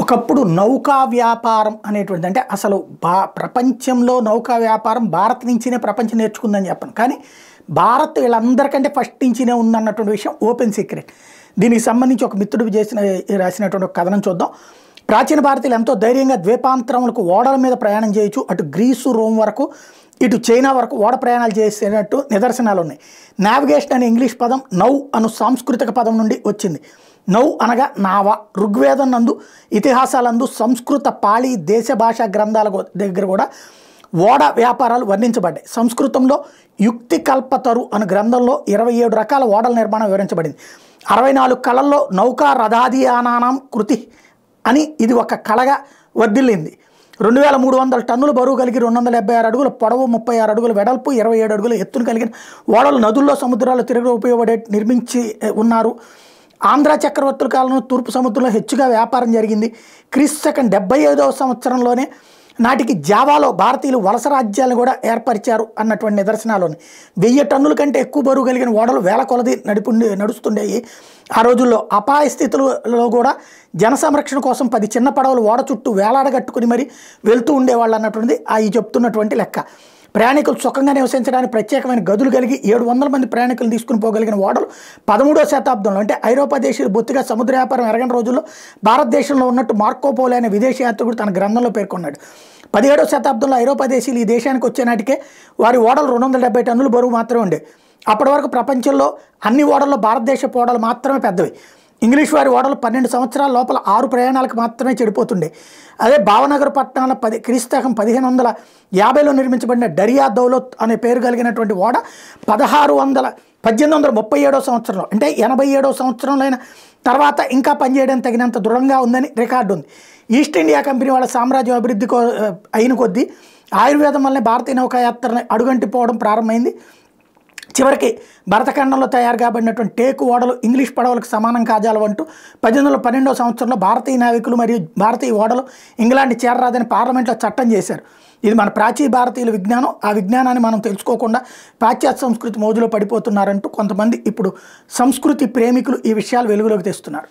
ఒకప్పుడు నౌకా వ్యాపారం అనేటువంటిది అంటే అసలు ప్రపంచంలో నౌకా వ్యాపారం భారత్ నుంచినే ప్రపంచం నేర్చుకుందని చెప్పను. కానీ భారత్ వీళ్ళందరికంటే ఫస్ట్ నుంచినే ఉందన్నటువంటి విషయం ఓపెన్ సీక్రెట్. దీనికి సంబంధించి ఒక మిత్రుడు రాసినటువంటి ఒక కథనం చూద్దాం. ప్రాచీన భారతీయులు ఎంతో ధైర్యంగా ద్వీపాంతరములకు ఓడల మీద ప్రయాణం చేయొచ్చు. అటు గ్రీసు, రోమ్ వరకు, ఇటు చైనా వరకు ఓడ ప్రయాణాలు చేసేటట్టు నిదర్శనాలు ఉన్నాయి. నావిగేషన్ అనే ఇంగ్లీష్ పదం నౌ అను సాంస్కృతిక పదం నుండి వచ్చింది. నౌ అనగా నావ. ఋగ్వేదం నందు, ఇతిహాసాలందు, సంస్కృత, పాళీ దేశ భాషా గ్రంథాల దగ్గర కూడా ఓడ వ్యాపారాలు వర్ణించబడ్డాయి. సంస్కృతంలో యుక్తి కల్పతరు అను గ్రంథంలో 27 రకాల ఓడల నిర్మాణం వివరించబడింది. 64 కళల్లో నౌకా రథాదియానాం కృతి అని ఇది ఒక కళగా వర్ధిల్లింది. 2300 టన్నుల బరువు కలిగి 276 అడుగుల పొడవు, 36 అడుగుల వెడల్పు, 27 అడుగుల ఎత్తును కలిగిన ఓడలు నదుల్లో, సముద్రాల్లో తిరగ ఉపయోగపడే నిర్మించి ఉన్నారు. ఆంధ్ర చక్రవర్తుల కాలంలో తూర్పు సముద్రంలో హెచ్చుగా వ్యాపారం జరిగింది. క్రీస్తు శకం 75వ సంవత్సరంలోనే నాటికి జావాలో భారతీయులు వలస రాజ్యాలను కూడా ఏర్పరిచారు అన్నటువంటి నిదర్శనాలు ఉన్నాయి. 1000 టన్నుల కంటే ఎక్కువ బరువు కలిగిన ఓడలు వేల కొలది నడుస్తుండేవి. ఆ రోజుల్లో అపాయ స్థితులలో కూడా జన సంరక్షణ కోసం 10 చిన్న పడవలు ఓడ చుట్టూ వేలాడగట్టుకుని మరి వెళ్తూ ఉండేవాళ్ళు అన్నటువంటిది ఈ చెప్తున్నటువంటి లెక్క. ప్రయాణికులు సుఖంగా నివసించడానికి ప్రత్యేకమైన గదులు కలిగి 700 మంది ప్రయాణికులు తీసుకుని పోగలిగిన ఓడలు 13వ శతాబ్దంలో అంటే ఐరోపా దేశాలు బొత్తిగా సముద్ర వ్యాపారం ఎరగని రోజుల్లో భారతదేశంలో ఉన్నట్టు మార్కోపోలో అనే విదేశీ యాత్రికుడు తన గ్రంథంలో పేర్కొన్నాడు. 17వ శతాబ్దంలో ఐరోపా దేశీయులు ఈ దేశానికి వచ్చే నాటికే వారి ఓడలు 270 టన్నుల బరువు మాత్రమే ఉండేవి. అప్పటి వరకు ప్రపంచంలో అన్ని ఓడల్లో భారతదేశపు ఓడలు మాత్రమే పెద్దవి. ఇంగ్లీష్ వారి ఓడలు 12 సంవత్సరాల లోపల 6 ప్రయాణాలకు మాత్రమే చెడిపోతుండే. అదే భావనగర్ పట్టణాల క్రీస్తకం 1550లో నిర్మించబడిన డరియా దౌలత్ అనే పేరు కలిగినటువంటి ఓడ 1837వ సంవత్సరంలో అంటే 87వ సంవత్సరంలో అయిన తర్వాత ఇంకా పనిచేయడానికి తగినంత దృఢంగా ఉందని రికార్డు ఉంది. ఈస్ట్ ఇండియా కంపెనీ వాళ్ళ సామ్రాజ్యం అభివృద్ధి అయిన కొద్దీ ఆయుర్వేదం వల్లనే భారతీయ నౌకాయాత్రని అడుగంటిపోవడం ప్రారంభమైంది. చివరికి భరతఖండంలో తయారు కాబడినటువంటి టేకు ఓడలు ఇంగ్లీష్ పడవలకు సమానం కాజాలవంటూ 1812వ సంవత్సరంలో భారతీయ నావికులు మరియు భారతీయ ఓడలు ఇంగ్లాండ్ చేరరాదని పార్లమెంట్లో చట్టం చేశారు. ఇది మన ప్రాచీన భారతీయుల విజ్ఞానం. ఆ విజ్ఞానాన్ని మనం తెలుసుకోకుండా పాశ్చాత్య సంస్కృతి మోజులో పడిపోతున్నారంటూ కొంతమంది ఇప్పుడు సంస్కృతి ప్రేమికులు ఈ విషయాలు వెలుగులోకి తెస్తున్నారు.